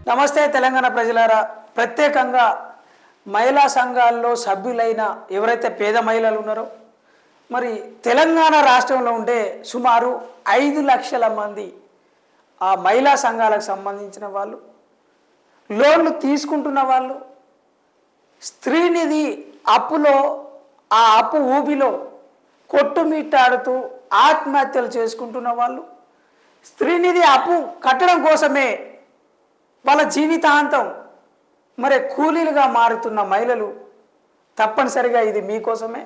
నమస్తే తెలంగాణ ప్రజలారా. ప్రత్యేకంగా మహిళా సంఘాల్లో సభ్యులైన ఎవరైతే పేద మహిళలు ఉన్నారో, మరి తెలంగాణ రాష్ట్రంలో ఉండే సుమారు 5 లక్షల మంది ఆ మహిళా సంఘాలకు సంబంధించిన వాళ్ళు, లోన్లు తీసుకుంటున్న వాళ్ళు, స్త్రీనిధి అప్పులో ఆ అప్పు ఊబిలో కొట్టుమిట్టాడుతూ ఆత్మహత్యలు చేసుకుంటున్న వాళ్ళు, స్త్రీనిధి అప్పు కట్టడం కోసమే వాళ్ళ జీవితాంతం మరి కూలీలుగా మారుతున్న మహిళలు, తప్పనిసరిగా ఇది మీకోసమే.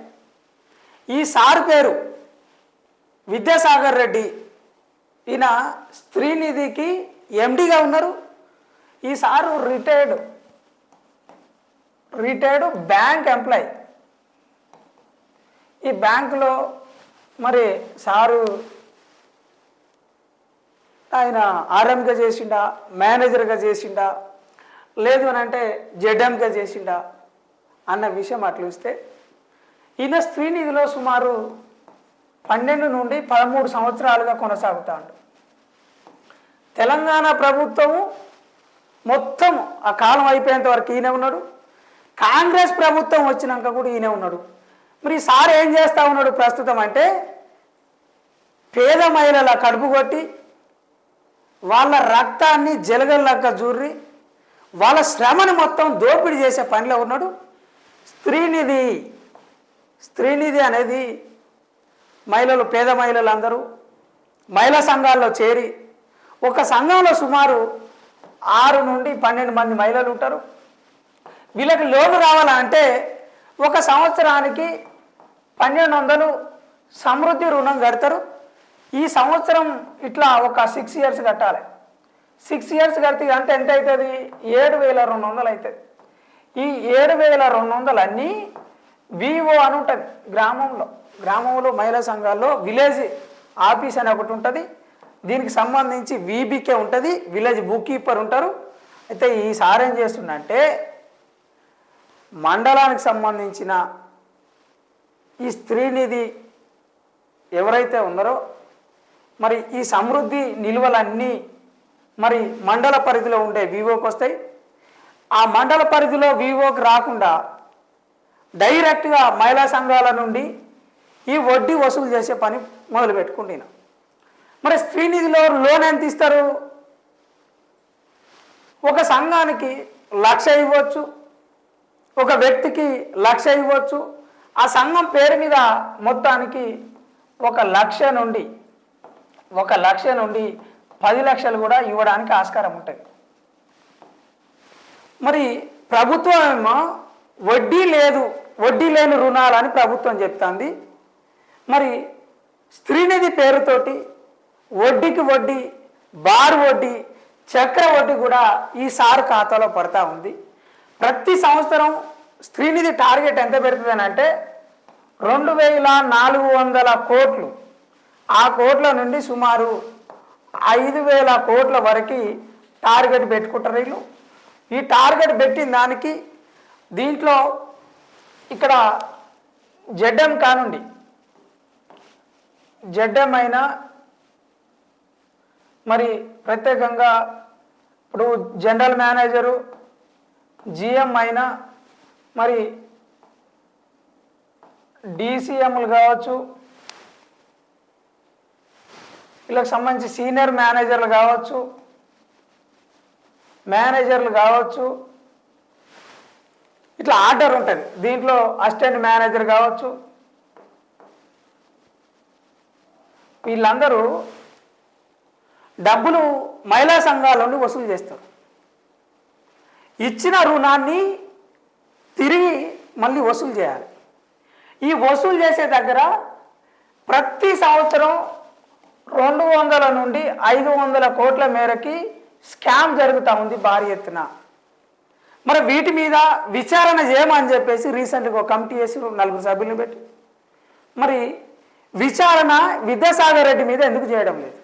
ఈ సార్ పేరు విద్యాసాగర్ రెడ్డి. ఈయన స్త్రీనిధికి ఎండిగా ఉన్నారు. ఈ సారు రిటైర్డ్ బ్యాంక్ ఎంప్లాయీ. ఈ బ్యాంకులో మరి సారు ఆయన ఆర్ఎంగా చేసిండా, మేనేజర్గా చేసిండా, లేదు అని అంటే జెడ్ఎంగా చేసిండా అన్న విషయం అట్లా ఇస్తే, ఈయన స్త్రీనిధిలో సుమారు 12 నుండి 13 సంవత్సరాలుగా కొనసాగుతాడు. తెలంగాణ ప్రభుత్వము మొత్తం ఆ కాలం అయిపోయేంత వరకు ఈయన ఉన్నాడు. కాంగ్రెస్ ప్రభుత్వం వచ్చినాక కూడా ఈయన ఉన్నాడు. మరి సార్ ఏం చేస్తూ ఉన్నాడు ప్రస్తుతం అంటే, పేద మహిళల కడుపు కొట్టి వాళ్ళ రక్తాన్ని జలగల్లాగా జూర్రి వాళ్ళ శ్రమను మొత్తం దోపిడీ చేసే పనిలో ఉన్నాడు. స్త్రీనిధి అనేది మహిళలు, పేద మహిళలు అందరూ మహిళా సంఘాల్లో చేరి, ఒక సంఘంలో సుమారు 6 నుండి 12 మంది మహిళలు ఉంటారు. వీళ్ళకి లోను రావాలంటే ఒక సంవత్సరానికి 1200 సమృద్ధి రుణం కడతారు. ఈ సంవత్సరం ఇట్లా ఒక 6 ఇయర్స్ కట్టాలి. 6 ఇయర్స్ కడితే అంటే ఎంత అవుతుంది? 7200 అవుతుంది. ఈ 7200 అన్నీ వివో అని ఉంటుంది గ్రామంలో మహిళా సంఘాల్లో విలేజ్ ఆఫీస్ అని ఒకటి ఉంటుంది. దీనికి సంబంధించి వీబీకే ఉంటుంది, విలేజ్ బుక్ కీపర్ ఉంటారు. అయితే ఈ సార్ ఏం చేస్తుందంటే, మండలానికి సంబంధించిన ఈ స్త్రీనిధి ఎవరైతే ఉన్నారో మరి ఈ సమృద్ధి నిల్వలన్నీ మరి మండల పరిధిలో ఉండే వివోకి వస్తాయి. ఆ మండల పరిధిలో వివోకి రాకుండా డైరెక్ట్గా మహిళా సంఘాల నుండి ఈ వడ్డీ వసూలు చేసే పని మొదలు పెట్టుకుంటున్నాం. మరి స్త్రీనిధిలో లోన్ ఎంత ఇస్తారు? ఒక సంఘానికి 1,00,000 ఇవ్వచ్చు, ఒక వ్యక్తికి 1,00,000 ఇవ్వచ్చు. ఆ సంఘం పేరు మీద మొత్తానికి 1,00,000 నుండి 10 లక్షలు కూడా ఇవ్వడానికి ఆస్కారం ఉంటుంది. మరి ప్రభుత్వం ఏమో వడ్డీ లేని రుణాలని ప్రభుత్వం చెప్తుంది. మరి స్త్రీనిధి పేరుతోటి వడ్డీకి వడ్డీ, బారు వడ్డీ, చక్ర వడ్డీ కూడా ఈ సార్ ఖాతాలో పడతా ఉంది. ప్రతి సంవత్సరం స్త్రీనిధి టార్గెట్ ఎంత పెడుతుందని అంటే 2,400 కోట్లు. ఆ కోట్ల నుండి సుమారు 5,000 కోట్ల వరకు టార్గెట్ పెట్టుకుంటారు వీళ్ళు. ఈ టార్గెట్ పెట్టిన దానికి దీంట్లో ఇక్కడ జెడ్ఎం కానుండి జెడ్ఎం అయినా మరి ప్రత్యేకంగా ఇప్పుడు జనరల్ మేనేజరు, జిఎం అయినా మరి డిసిఎంలు కావచ్చు, వీళ్ళకి సంబంధించి సీనియర్ మేనేజర్లు కావచ్చు, ఇట్లా ఆర్డర్ ఉంటుంది. దీంట్లో అసిస్టెంట్ మేనేజర్ కావచ్చు, వీళ్ళందరూ డబ్బులు మహిళా సంఘాల నుండి వసూలు చేస్తారు. ఇచ్చిన రుణాన్ని తిరిగి మళ్ళీ వసూలు చేయాలి. ఈ వసూలు చేసే దగ్గర ప్రతి సంవత్సరం 200 నుండి 500 కోట్ల మేరకి స్కామ్ జరుగుతూ ఉంది భారీ ఎత్తున. మరి వీటి మీద విచారణ చేయమని చెప్పేసి రీసెంట్గా ఒక కమిటీ వేసి 4 సభ్యులను పెట్టి, మరి విచారణ విద్యాసాగర్ రెడ్డి మీద ఎందుకు చేయడం లేదు?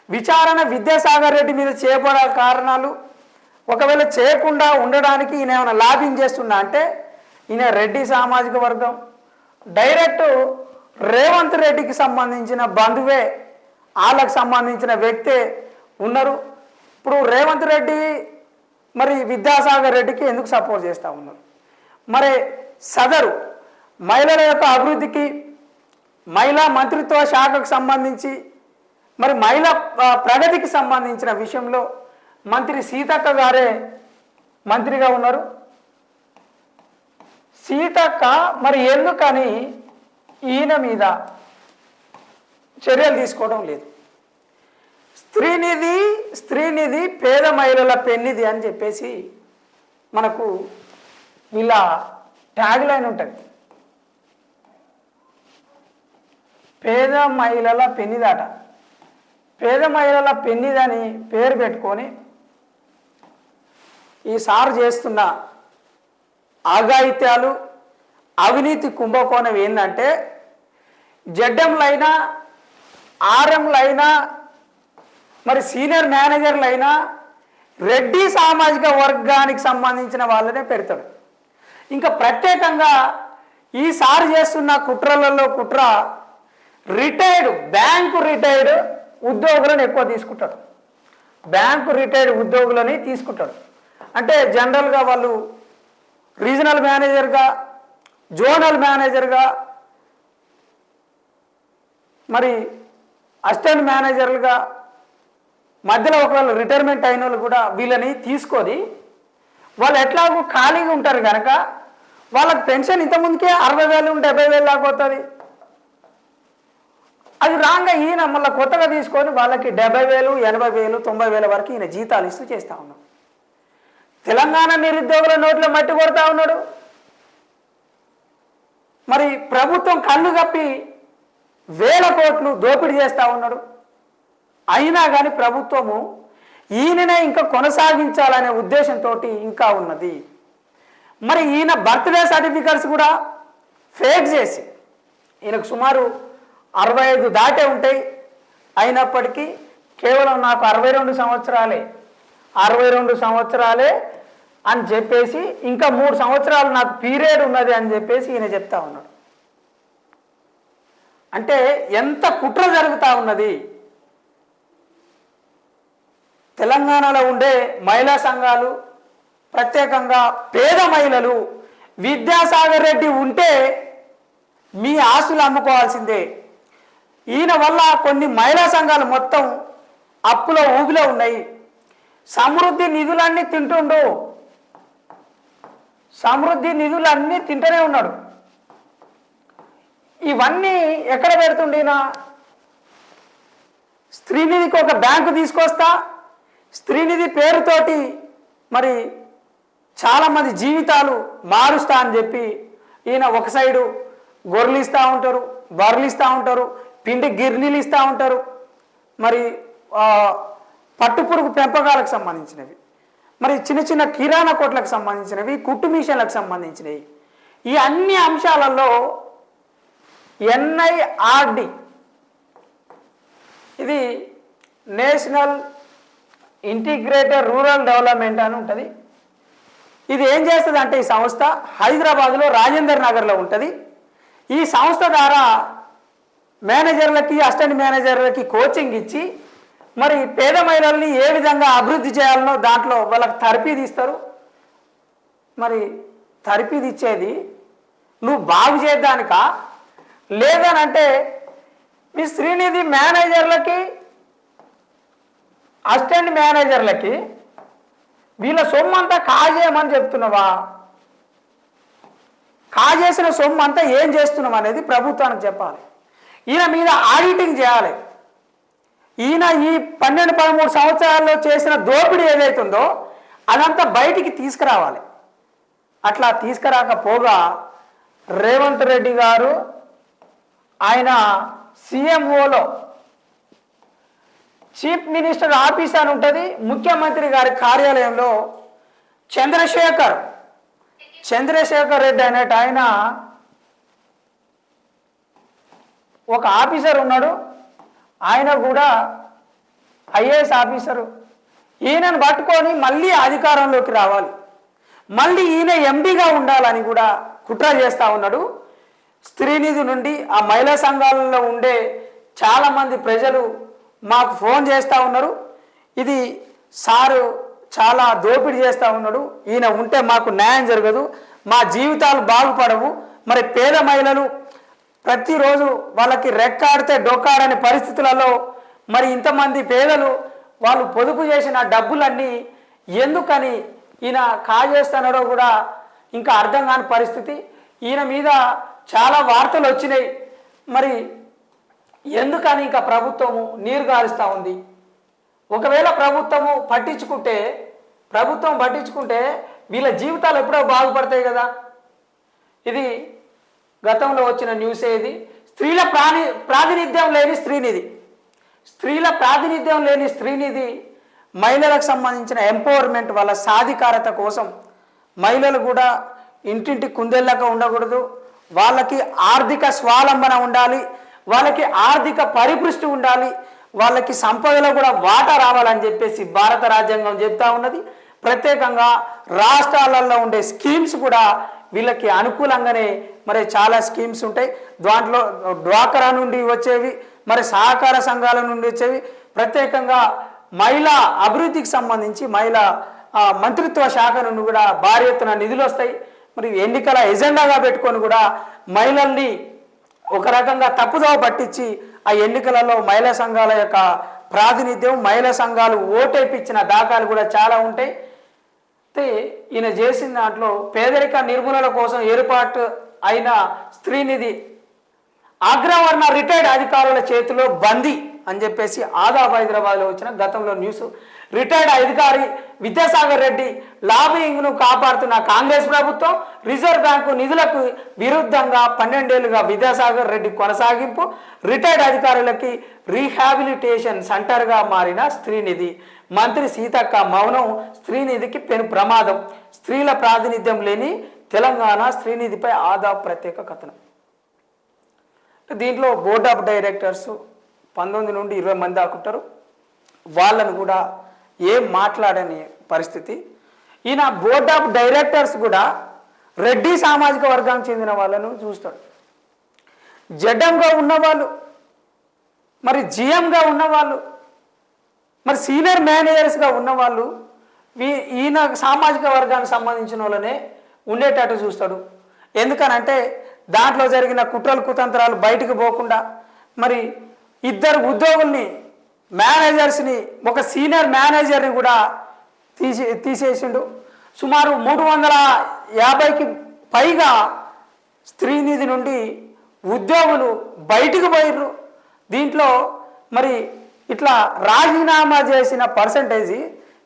విచారణ విద్యాసాగర్ రెడ్డి మీద చేయబడే కారణాలు, ఒకవేళ చేయకుండా ఉండడానికి ఈయన ఏమైనా లాబింగ్ చేస్తున్నా అంటే, ఈయన రెడ్డి సామాజిక వర్గం, డైరెక్ట్ రేవంత్ రెడ్డికి సంబంధించిన బంధువే, వాళ్ళకు సంబంధించిన వ్యక్తే ఉన్నారు. ఇప్పుడు రేవంత్ రెడ్డి మరి విద్యాసాగర్ రెడ్డికి ఎందుకు సపోర్ట్ చేస్తూ ఉన్నారు? మరి సదరు మహిళల యొక్క అభివృద్ధికి మహిళా మంత్రిత్వ శాఖకు సంబంధించి మరి మహిళా ప్రగతికి సంబంధించిన విషయంలో మంత్రి సీతక్క గారే మంత్రిగా ఉన్నారు. సీతక్క మరి ఎందుకని ఈయన మీద చర్యలు తీసుకోవడం లేదు? స్త్రీనిధి పేద మహిళల పెన్నిధి అని చెప్పేసి మనకు వీళ్ళ ట్యాగ్ లైన్ ఉంటుంది. పేద మహిళల పెన్నిదాట. పేద మహిళల పెన్నిదని పేరు పెట్టుకొని ఈ సార్ చేస్తున్న ఆఘాయిత్యాలు అవినీతి కుంభకోణం ఏంటంటే జడ్ఎంలైనా ఆర్ఎంలైనా మరి సీనియర్ మేనేజర్లైనా రెడ్డి సామాజిక వర్గానికి సంబంధించిన వాళ్ళనే పెడతాడు. ఇంకా ప్రత్యేకంగా ఈసారి చేస్తున్న కుట్రలలో కుట్ర బ్యాంకు రిటైర్డ్ ఉద్యోగులను ఎక్కువ తీసుకుంటాడు. బ్యాంకు రిటైర్డ్ ఉద్యోగులని తీసుకుంటాడు. అంటే జనరల్గా వాళ్ళు రీజనల్ మేనేజర్గా, జోనల్ మేనేజర్గా, మరి అసిస్టెంట్ మేనేజర్లుగా మధ్యలో ఒకవేళ రిటైర్మెంట్ అయిన వాళ్ళు కూడా వీళ్ళని తీసుకొని వాళ్ళు ఎట్లాగో ఖాళీగా ఉంటారు కనుక వాళ్ళకి పెన్షన్ ఇంతకుముందుకే 60,000 70,000 దాకా పోతుంది. అది రాగా ఈయన మళ్ళీ కొత్తగా తీసుకొని వాళ్ళకి 70,000 80,000 90,000 వరకు ఈయన జీతాలు ఇస్తూ చేస్తూ ఉన్నాడు. తెలంగాణ నిరుద్యోగుల నోట్లో మట్టి కొడతా ఉన్నాడు. మరి ప్రభుత్వం కళ్ళు కప్పి వేల కోట్లు దోపిడీ చేస్తూ ఉన్నాడు. అయినా కానీ ప్రభుత్వము ఈయననే ఇంకా కొనసాగించాలనే ఉద్దేశంతో ఇంకా ఉన్నది. మరి ఈయన బర్త్డే సర్టిఫికెట్స్ కూడా ఫేక్ చేసి ఈయనకు సుమారు 65 దాటే ఉంటాయి. అయినప్పటికీ కేవలం నాకు 62 సంవత్సరాలే అని చెప్పేసి ఇంకా 3 సంవత్సరాలు నాకు పీరియడ్ ఉన్నది అని చెప్పేసి ఈయన చెప్తా ఉన్నాడు. అంటే ఎంత కుట్ర జరుగుతూ ఉన్నది. తెలంగాణలో ఉండే మహిళా సంఘాలు, ప్రత్యేకంగా పేద మహిళలు విద్యాసాగర్ రెడ్డి ఉంటే మీ ఆస్తులు అమ్ముకోవాల్సిందే. ఈయన వల్ల కొన్ని మహిళా సంఘాలు మొత్తం అప్పులో ఊబిలో ఉన్నాయి. సమృద్ధి నిధులన్నీ తింటుండు. సమృద్ధి నిధులన్నీ తింటూనే ఉన్నాడు. ఇవన్నీ ఎక్కడ పెడుతుండేనా? స్త్రీనిధికి ఒక బ్యాంకు తీసుకొస్తా, స్త్రీనిధి పేరుతోటి మరి చాలామంది జీవితాలు మారుస్తా అని చెప్పి ఈయన ఒక సైడు గొర్రెలు ఇస్తూ ఉంటారు, బర్రెలు ఇస్తూ ఉంటారు, పిండి గిర్నీలు ఇస్తూ ఉంటారు, మరి పట్టుపురుగు పెంపకాలకు సంబంధించినవి, మరి చిన్న చిన్న కిరాణా కొట్లకు సంబంధించినవి, కుట్టు మిషన్లకు సంబంధించినవి. ఈ అన్ని అంశాలలో NIRD ఇది నేషనల్ ఇంటిగ్రేటెడ్ రూరల్ డెవలప్మెంట్ అని ఉంటుంది. ఇది ఏం చేస్తుంది అంటే ఈ సంస్థ హైదరాబాద్లో రాజేందర్ నగర్లో ఉంటుంది. ఈ సంస్థ ద్వారా మేనేజర్లకి, అసిస్టెంట్ మేనేజర్లకి కోచింగ్ ఇచ్చి మరి పేద మహిళల్ని ఏ విధంగా అభివృద్ధి చేయాలనో దాంట్లో వాళ్ళకి తరపీది ఇస్తారు. మరి తరపీది ఇచ్చేది నువ్వు బాగు చేద్దానిక లేదనంటే మీ శ్రీనిధి మేనేజర్లకి, అసిస్టెంట్ మేనేజర్లకి వీళ్ళ సొమ్ము అంతా కాజేయమని చెప్తున్నావా? కాజేసిన సొమ్ము అంతా ఏం చేస్తున్నాం అనేది ప్రభుత్వానికి చెప్పాలి. ఈయన మీద ఆడిటింగ్ చేయాలి. ఈయన ఈ 12-13 సంవత్సరాల్లో చేసిన దోపిడీ ఏదైతుందో అదంతా బయటికి తీసుకురావాలి. అట్లా తీసుకురాకపోగా రేవంత్ రెడ్డి గారు ఆయన CMOలో చీఫ్ మినిస్టర్ ఆఫీస్ అని ఉంటుంది, ముఖ్యమంత్రి గారి కార్యాలయంలో చంద్రశేఖర్ రెడ్డి అనేట ఆయన ఒక ఆఫీసర్ ఉన్నాడు. ఆయన కూడా IAS ఆఫీసరు. ఈయనను పట్టుకొని మళ్ళీ అధికారంలోకి రావాలి, మళ్ళీ ఈయన MDగా ఉండాలని కూడా కుట్ర చేస్తూ ఉన్నాడు. స్త్రీనిధి నుండి ఆ మహిళా సంఘాలలో ఉండే చాలామంది ప్రజలు మాకు ఫోన్ చేస్తూ ఉన్నారు. ఇది సారు చాలా దోపిడీ చేస్తూ ఉన్నాడు, ఈయన ఉంటే మాకు న్యాయం జరగదు, మా జీవితాలు బాగుపడవు. మరి పేద మహిళలు ప్రతిరోజు వాళ్ళకి రెక్కాడితే డొక్కాడని పరిస్థితులలో మరి ఇంతమంది పేదలు వాళ్ళు పొదుపు చేసిన డబ్బులన్నీ ఎందుకని ఈయన కాజేస్తున్నాడో కూడా ఇంకా అర్థం కాని పరిస్థితి. ఈయన మీద చాలా వార్తలు వచ్చినాయి. మరి ఎందుకని ఇంకా ప్రభుత్వము నీరు గారుస్తూ ఉంది? ఒకవేళ ప్రభుత్వం పట్టించుకుంటే వీళ్ళ జీవితాలు ఎప్పుడో బాగుపడతాయి కదా. ఇది గతంలో వచ్చిన న్యూసే. ఇది స్త్రీల ప్రాతినిధ్యం లేని స్త్రీనిధి మహిళలకు సంబంధించిన ఎంపవర్మెంట్, వాళ్ళ సాధికారత కోసం మహిళలు కూడా ఇంటింటి కుందేళ్ళగా ఉండకూడదు, వాళ్ళకి ఆర్థిక స్వావలంబన ఉండాలి, వాళ్ళకి ఆర్థిక పరిపుష్టి ఉండాలి, వాళ్ళకి సంపదలో కూడా వాటా రావాలని చెప్పేసి భారత రాజ్యాంగం చెప్తా ఉన్నది. ప్రత్యేకంగా రాష్ట్రాలలో ఉండే స్కీమ్స్ కూడా వీళ్ళకి అనుకూలంగానే మరి చాలా స్కీమ్స్ ఉంటాయి. దాంట్లో డ్వాక్రా నుండి వచ్చేవి, మరి సహకార సంఘాల నుండి వచ్చేవి, ప్రత్యేకంగా మహిళా అభివృద్ధికి సంబంధించి మహిళా మంత్రిత్వ శాఖ నుండి కూడా భారీ ఎత్తున నిధులు వస్తాయి. మరి ఎన్నికల ఎజెండాగా పెట్టుకొని కూడా మహిళల్ని ఒక రకంగా తప్పుదోవ పట్టించి ఆ ఎన్నికలలో మహిళా సంఘాల యొక్క ప్రాతినిధ్యం, మహిళా సంఘాలు ఓటేపించిన దాఖలు కూడా చాలా ఉంటాయి. అయితే ఈయన చేసిన దాంట్లో పేదరిక నిర్మూలన కోసం ఏర్పాటు అయిన స్త్రీనిధి అగ్రవర్ణ రిటైర్డ్ అధికారుల చేతిలో బందీ అని చెప్పేసి ఆదాబ్ హైదరాబాద్లో వచ్చిన గతంలో న్యూస్. రిటైర్డ్ అధికారి విద్యాసాగర్ రెడ్డి లాబింగ్ను కాపాడుతున్న కాంగ్రెస్ ప్రభుత్వం, రిజర్వ్ బ్యాంకు నిధులకు విరుద్ధంగా 12 ఏళ్లుగా విద్యాసాగర్ రెడ్డి కొనసాగింపు, రిటైర్డ్ అధికారులకి రీహాబిలిటేషన్ సెంటర్గా మారిన స్త్రీనిధి, మంత్రి సీతక్క మౌనం స్త్రీనిధికి పెను ప్రమాదం, స్త్రీల ప్రాతినిధ్యం లేని తెలంగాణ స్త్రీనిధిపై ఆదాబ్ ప్రత్యేక కథనం. దీంట్లో బోర్డ్ ఆఫ్ డైరెక్టర్స్ 19 నుండి 20 మంది దాకుంటారు. వాళ్ళను కూడా ఏం మాట్లాడని పరిస్థితి. ఈయన బోర్డ్ ఆఫ్ డైరెక్టర్స్ కూడా రెడ్డి సామాజిక వర్గానికి చెందిన వాళ్ళను చూస్తాడు. జడ్ఎంగా ఉన్నవాళ్ళు, మరి జిఎంగా ఉన్నవాళ్ళు, మరి సీనియర్ మేనేజర్స్గా ఉన్నవాళ్ళు ఈయన సామాజిక వర్గానికి సంబంధించిన వాళ్ళనే ఉండేటట్టు చూస్తాడు. ఎందుకనంటే దాంట్లో జరిగిన కుట్రలు కుతంత్రాలు బయటకు పోకుండా మరి 2 ఉద్యోగుల్ని, మేనేజర్స్ని, ఒక సీనియర్ మేనేజర్ని కూడా తీసేసిండు. సుమారు 350కి పైగా స్త్రీనిధి నుండి ఉద్యోగులు బయటకు పోయిర్రు. దీంట్లో మరి ఇట్లా రాజీనామా చేసిన పర్సంటేజీ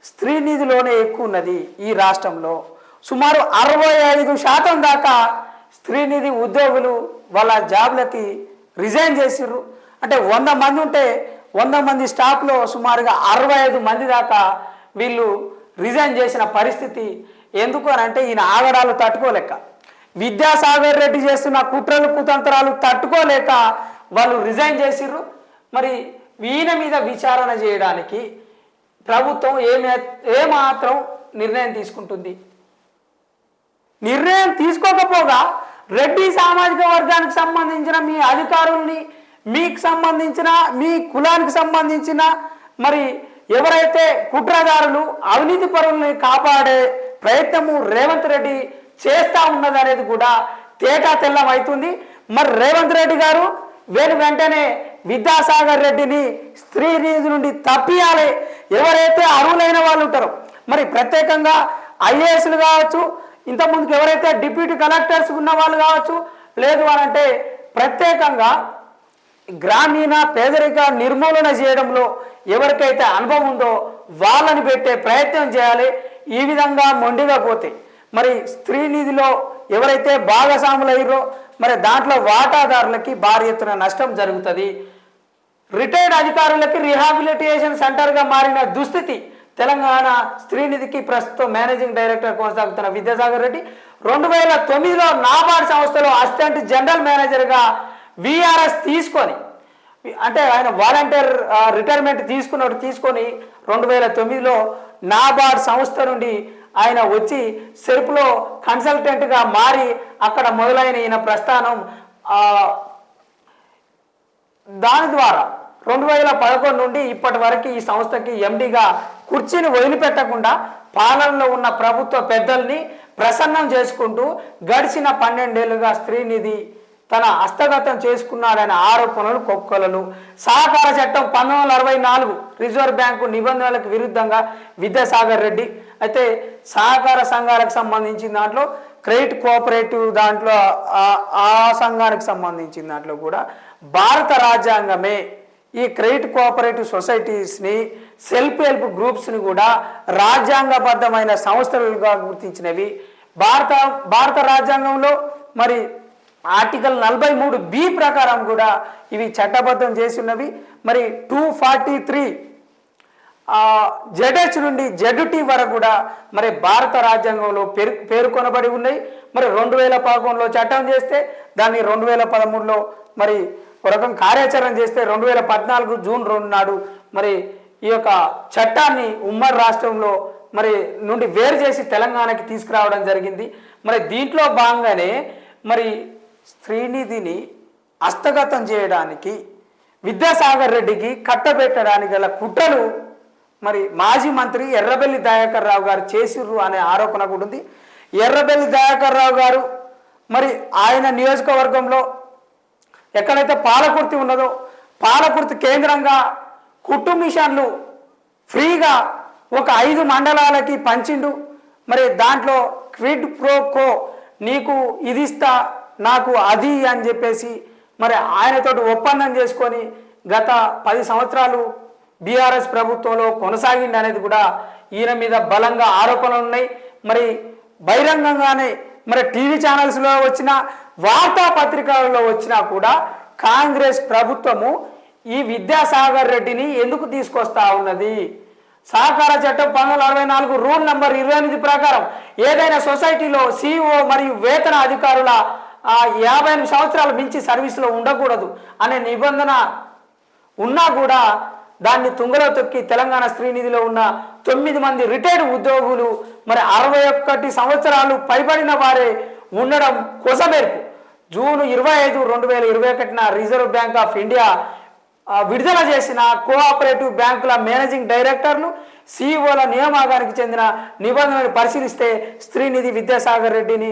స్త్రీనిధిలోనే ఎక్కువ ఉన్నది. ఈ రాష్ట్రంలో సుమారు 65% దాకా స్త్రీనిధి ఉద్యోగులు వాళ్ళ జాబ్లకి రిజైన్ చేసిర్రు. అంటే 100 మంది ఉంటే 100 మంది స్టాఫ్లో సుమారుగా 65 మంది దాకా వీళ్ళు రిజైన్ చేసిన పరిస్థితి. ఎందుకు అని అంటే ఈయన ఆగడాలు తట్టుకోలేక, విద్యాసాగర్ రెడ్డి చేస్తున్న కుట్రలు కుతంత్రాలు తట్టుకోలేక వాళ్ళు రిజైన్ చేసిర్రు. మరి ఈయన మీద విచారణ చేయడానికి ప్రభుత్వం ఏమాత్రం నిర్ణయం తీసుకుంటుంది? నిర్ణయం తీసుకోకపోగా రెడ్డి సామాజిక వర్గానికి సంబంధించిన మీ అధికారుల్ని, మీకు సంబంధించిన మీ కులానికి సంబంధించిన మరి ఎవరైతే కుట్రదారులు, అవినీతి పరుల్ని కాపాడే ప్రయత్నము రేవంత్ రెడ్డి చేస్తూ ఉన్నది అనేది కూడా తేటా తెల్లం అవుతుంది. మరి రేవంత్ రెడ్డి గారు వెంటనే విద్యాసాగర్ రెడ్డిని స్త్రీనిధి నుండి తప్పియాలి. ఎవరైతే అర్హులైన వాళ్ళు ఉంటారో, మరి ప్రత్యేకంగా ఐఏఎస్లు కావచ్చు, ఇంతకుముందుకు ఎవరైతే డిప్యూటీ కలెక్టర్స్ ఉన్న వాళ్ళు కావచ్చు, లేదు అనంటే ప్రత్యేకంగా గ్రామీణ పేదరిక నిర్మూలన చేయడంలో ఎవరికైతే అనుభవం ఉందో వాళ్ళని పెట్టే ప్రయత్నం చేయాలి. ఈ విధంగా మొండిగా పోతే మరి స్త్రీనిధిలో ఎవరైతే భాగస్వాములయ్యారో మరి దాంట్లో వాటాదారులకి భారీ ఎత్తున నష్టం జరుగుతుంది. రిటైర్డ్ అధికారులకి రీహాబిలిటేషన్ సెంటర్గా మారిన దుస్థితి తెలంగాణ స్త్రీనిధికి ప్రస్తుతం మేనేజింగ్ డైరెక్టర్ కొనసాగుతున్న విద్యాసాగర్ రెడ్డి 2009లో నాబార్డ్ సంస్థలో అసిస్టెంట్ జనరల్ మేనేజర్గా విఆర్ఎస్ తీసుకొని, అంటే ఆయన వాలంటీర్ రిటైర్మెంట్ తీసుకొని 2009లో నాబార్డ్ సంస్థ నుండి ఆయన వచ్చి సెర్ప్లో కన్సల్టెంట్గా మారి అక్కడ మొదలైన ఈయన ప్రస్థానం. దాని ద్వారా 2011 నుండి ఇప్పటి వరకు ఈ సంస్థకి ఎండిగా కుర్చీని వదిలిపెట్టకుండా పాలనలో ఉన్న ప్రభుత్వ పెద్దల్ని ప్రసన్నం చేసుకుంటూ గడిచిన 12 ఏళ్లుగా శ్రీనిధి తన హస్తగతం చేసుకున్నాడనే ఆరోపణలు కొక్కలలు. సహకార చట్టం 1964 రిజర్వ్ బ్యాంకు నిబంధనలకు విరుద్ధంగా విద్యాసాగర్ రెడ్డి అయితే సహకార సంఘాలకు సంబంధించిన దాంట్లో క్రెడిట్ కోఆపరేటివ్ దాంట్లో ఆ సంఘానికి సంబంధించిన దాంట్లో కూడా భారత రాజ్యాంగమే ఈ క్రెడిట్ కోఆపరేటివ్ సొసైటీస్ని సెల్ఫ్ హెల్ప్ గ్రూప్స్ని కూడా రాజ్యాంగబద్ధమైన సంస్థలుగా గుర్తించినవి. భారత రాజ్యాంగంలో మరి ఆర్టికల్ 43B ప్రకారం కూడా ఇవి చట్టబద్ధం చేసి ఉన్నవి. మరి 243 ZH నుండి ZT వరకు కూడా మరి భారత రాజ్యాంగంలో పేర్కొనబడి ఉన్నాయి. మరి 2011లో చట్టం చేస్తే దాన్ని 2013లో మరి ఒక రకం కార్యాచరణ చేస్తే 2014 జూన్ 2 నాడు మరి ఈ యొక్క చట్టాన్ని ఉమ్మడి రాష్ట్రంలో మరి నుండి వేరు చేసి తెలంగాణకి తీసుకురావడం జరిగింది. మరి దీంట్లో భాగంగానే మరి శ్రీనిధిని హస్తగతం చేయడానికి విద్యాసాగర్ రెడ్డికి కట్టబెట్టడానికి గల కుట్రలు మరి మాజీ మంత్రి ఎర్రబెల్లి దయాకర్ రావు గారు చేసిర్రు అనే ఆరోపణ కూడా ఉంది. ఎర్రబెల్లి దయాకర్ రావు గారు మరి ఆయన నియోజకవర్గంలో ఎక్కడైతే పాలకుర్తి ఉన్నదో పాలకుర్తి కేంద్రంగా కుట్టు మిషన్లు ఫ్రీగా ఒక 5 మండలాలకి పంచిండు. మరి దాంట్లో క్విడ్ ప్రో కో నీకు ఇది ఇస్తా నాకు అది అని చెప్పేసి మరి ఆయనతోటి ఒప్పందం చేసుకొని గత 10 సంవత్సరాలు బీఆర్ఎస్ ప్రభుత్వంలో కొనసాగింది అనేది కూడా ఈయన మీద బలంగా ఆరోపణలు ఉన్నాయి. మరి బహిరంగంగానే మరి టీవీ ఛానల్స్లో వచ్చిన వార్తాపత్రికలలో వచ్చినా కూడా కాంగ్రెస్ ప్రభుత్వము ఈ విద్యాసాగర్ రెడ్డిని ఎందుకు తీసుకొస్తా ఉన్నది? సహకార చట్టం 1964 రూల్ నంబర్ 28 ప్రకారం ఏదైనా సొసైటీలో CEO మరియు వేతన అధికారుల 58 సంవత్సరాలు మించి సర్వీసులో ఉండకూడదు అనే నిబంధన ఉన్నా కూడా దాన్ని తుంగలో తొక్కి తెలంగాణ శ్రీనిధిలో ఉన్న 9 మంది రిటైర్డ్ ఉద్యోగులు మరి 61 సంవత్సరాలు పైబడిన వారే ఉండడం కొసమెరుపు. June 25, 2021 Reserve Bank of India విడుదల చేసిన కోఆపరేటివ్ బ్యాంకుల మేనేజింగ్ డైరెక్టర్లు CEOల నియామకానికి చెందిన నిబంధనలు పరిశీలిస్తే శ్రీనిధి విద్యాసాగర్ రెడ్డిని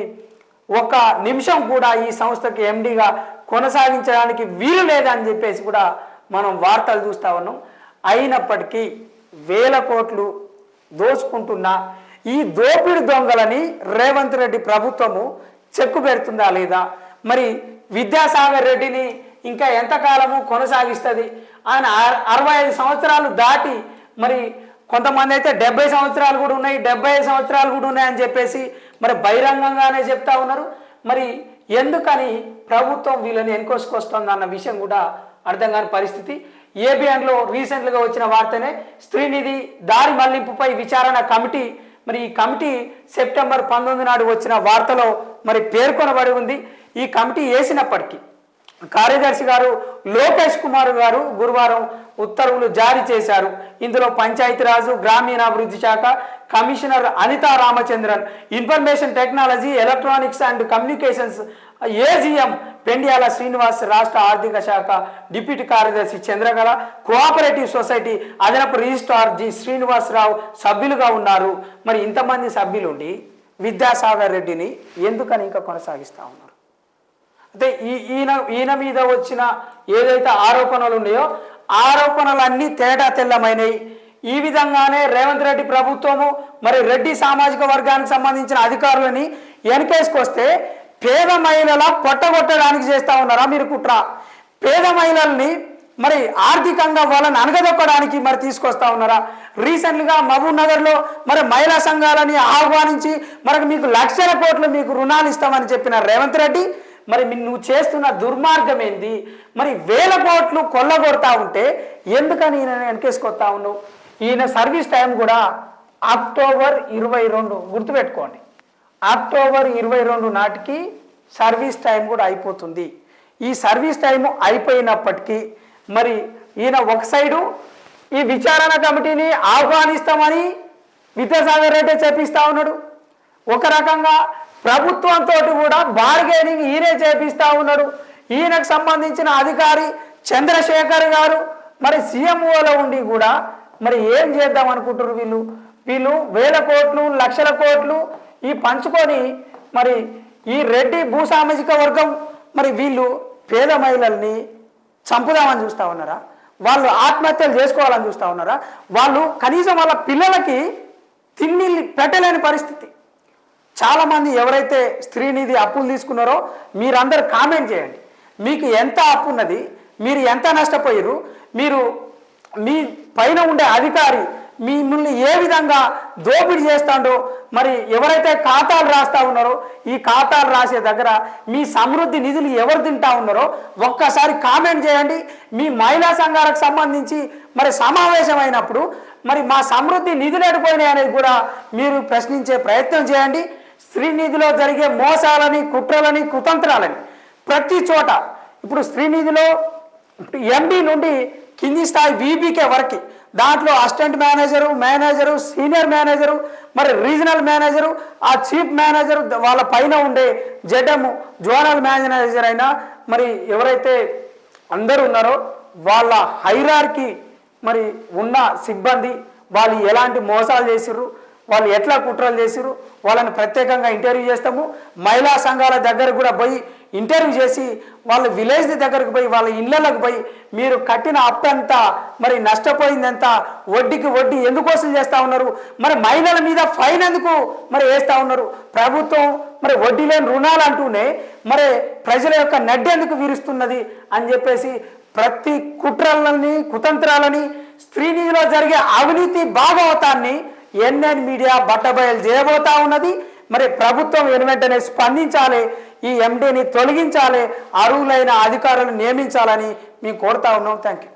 ఒక నిమిషం కూడా ఈ సంస్థకి ఎండిగా కొనసాగించడానికి వీలు లేదని చెప్పేసి కూడా మనం వార్తలు చూస్తా ఉన్నాం. అయినప్పటికీ వేల కోట్లు దోచుకుంటున్న ఈ దోపిడి దొంగలని రేవంత్ రెడ్డి ప్రభుత్వము చెక్కు పెడుతుందా లేదా? మరి విద్యాసాగర్ రెడ్డిని ఇంకా ఎంతకాలము కొనసాగిస్తుంది? ఆయన 65 సంవత్సరాలు దాటి మరి కొంతమంది అయితే 70 సంవత్సరాలు కూడా ఉన్నాయి, 75 సంవత్సరాలు కూడా ఉన్నాయని చెప్పేసి మరి బహిరంగంగానే చెప్తా ఉన్నారు. మరి ఎందుకని ప్రభుత్వం వీళ్ళని ఎన్కోసుకొస్తుంది అన్న విషయం కూడా అర్థం కాని పరిస్థితి. ABNలో రీసెంట్గా వచ్చిన వార్తనే శ్రీనిధి దారి మళ్లింపుపై విచారణ కమిటీ. మరి ఈ కమిటీ సెప్టెంబర్ 19 నాడు వచ్చిన వార్తలో మరి పేర్కొనబడి ఉంది. ఈ కమిటీ వేసినప్పటికీ కార్యదర్శి గారు లోకేష్ కుమార్ గారు గురువారం ఉత్తర్వులు జారీ చేశారు. ఇందులో పంచాయతీరాజు గ్రామీణాభివృద్ధి శాఖ commissioner Anita Ramachandran, information technology electronics and communications AGM Pendiyala Srinivas, రాష్ట్ర ఆర్థిక శాఖ డిప్యూటీ కార్యదర్శి చంద్రకళ, కోఆపరేటివ్ సొసైటీ అదనపు రిజిస్ట్రార్ G శ్రీనివాసరావు సభ్యులుగా ఉన్నారు. మరి ఇంతమంది సభ్యులుండి విద్యాసాగర్ రెడ్డిని ఎందుకని ఇంకా కొనసాగిస్తూ ఉన్నారు? అంటే ఈయన మీద వచ్చిన ఏదైతే ఆరోపణలు ఉన్నాయో ఆరోపణలన్నీ తేడా తెల్లమైనవి. ఈ విధంగానే రేవంత్ రెడ్డి ప్రభుత్వము మరి రెడ్డి సామాజిక వర్గానికి సంబంధించిన అధికారులని వెనకేసుకొస్తే పేద మహిళల పొట్టగొట్టడానికి చేస్తూ ఉన్నారా మీరు కుట్ర? పేద మహిళల్ని మరి ఆర్థికంగా వాళ్ళని అనగదొక్కడానికి మరి తీసుకొస్తా ఉన్నారా? రీసెంట్గా మహబూబ్ నగర్లో మరి మహిళా సంఘాలని ఆహ్వానించి మరి మీకు లక్షల కోట్లు మీకు రుణాలు ఇస్తామని చెప్పిన రేవంత్ రెడ్డి మరి నువ్వు చేస్తున్న దుర్మార్గం ఏంది? మరి వేల కోట్లు కొల్లగొడతా ఉంటే ఎందుకని ఈయన వెనకేసుకొస్తా ఉన్నావు? ఈయన సర్వీస్ టైం కూడా అక్టోబర్ 22 గుర్తుపెట్టుకోండి. అక్టోబర్ 22 నాటికి సర్వీస్ టైం కూడా అయిపోతుంది. ఈ సర్వీస్ టైము అయిపోయినప్పటికీ మరి ఈయన ఒక సైడు ఈ విచారణ కమిటీని ఆహ్వానిస్తామని విద్యాసాగర్ రెడ్డి చెప్పిస్తా ఉన్నాడు. ఒక రకంగా ప్రభుత్వంతో కూడా బార్గెనింగ్ ఈయనే చేపిస్తా ఉన్నాడు. ఈయనకు సంబంధించిన అధికారి చంద్రశేఖర్ గారు మరి సీఎంఓలో ఉండి కూడా మరి ఏం చేద్దాం అనుకుంటారు వీళ్ళు? వీళ్ళు వేల కోట్లు లక్షల కోట్లు ఈ పంచుకొని మరి ఈ రెడ్డి భూసామాజిక వర్గం మరి వీళ్ళు పేద మహిళల్ని చంపుదామని చూస్తూ ఉన్నారా? వాళ్ళు ఆత్మహత్యలు చేసుకోవాలని చూస్తూ ఉన్నారా? వాళ్ళు కనీసం వాళ్ళ పిల్లలకి తిండి పెట్టలేని పరిస్థితి. చాలామంది ఎవరైతే స్త్రీనిధి అప్పులు తీసుకున్నారో మీరందరూ కామెంట్ చేయండి. మీకు ఎంత అప్పు ఉన్నది, మీరు ఎంత నష్టపోయారు, మీరు మీ పైన ఉండే అధికారి మిమ్మల్ని ఏ విధంగా దోపిడీ చేస్తాడో, మరి ఎవరైతే ఖాతాలు రాస్తా ఉన్నారో ఈ ఖాతాలు రాసే దగ్గర మీ సమృద్ధి నిధులు ఎవరు తింటా ఉన్నారో ఒక్కసారి కామెంట్ చేయండి. మీ మహిళా సంఘాలకు సంబంధించి మరి సమావేశం అయినప్పుడు మరి మా సమృద్ధి నిధులు ఎడిపోయినాయి అనేది కూడా మీరు ప్రశ్నించే ప్రయత్నం చేయండి. శ్రీనిధిలో జరిగే మోసాలని కుట్రలని కుతంత్రాలని ప్రతి చోట ఇప్పుడు శ్రీనిధిలో ఎండి నుండి కింది స్థాయి వీబీకే వరకు దాంట్లో అసిస్టెంట్ మేనేజరు సీనియర్ మేనేజరు మరి రీజనల్ మేనేజరు ఆ చీఫ్ మేనేజరు వాళ్ళ పైన ఉండే జెడ్ఎం జోనల్ మేనేజర్ అయినా మరి ఎవరైతే అందరూ ఉన్నారో వాళ్ళ హైరార్కీ మరి ఉన్న సిబ్బంది వాళ్ళు ఎలాంటి మోసాలు చేసిర్రు, వాళ్ళు ఎట్లా కుట్రలు చేసిర్రు వాళ్ళని ప్రత్యేకంగా ఇంటర్వ్యూ చేస్తాము. మహిళా సంఘాల దగ్గర కూడా పోయి ఇంటర్వ్యూ చేసి వాళ్ళ విలేజ్ దగ్గరకు పోయి వాళ్ళ ఇళ్ళకు పోయి మీరు కట్టిన అప్పు ఎంత, మరి నష్టపోయిందంత, వడ్డీకి వడ్డీ ఎందుకోసం చేస్తూ ఉన్నారు, మరి మహిళల మీద ఫైన్ ఎందుకు మరి వేస్తూ ఉన్నారు, ప్రభుత్వం మరి వడ్డీ లేని రుణాలు అంటూనే మరి ప్రజల యొక్క నడ్డెందుకు విరుస్తున్నది అని చెప్పేసి ప్రతి కుట్రలని కుతంత్రాలని స్త్రీనిధిలో జరిగే అవినీతి భాగవతాన్ని ఎన్ఎన్ మీడియా బట్టబయలు చేయబోతా ఉన్నది. మరి ప్రభుత్వం వెంటనే స్పందించాలి, ఈ ఎండీని తొలగించాలి, అర్హులైన అధికారులను నియమించాలని మేము కోరుతా ఉన్నాం. Thank you.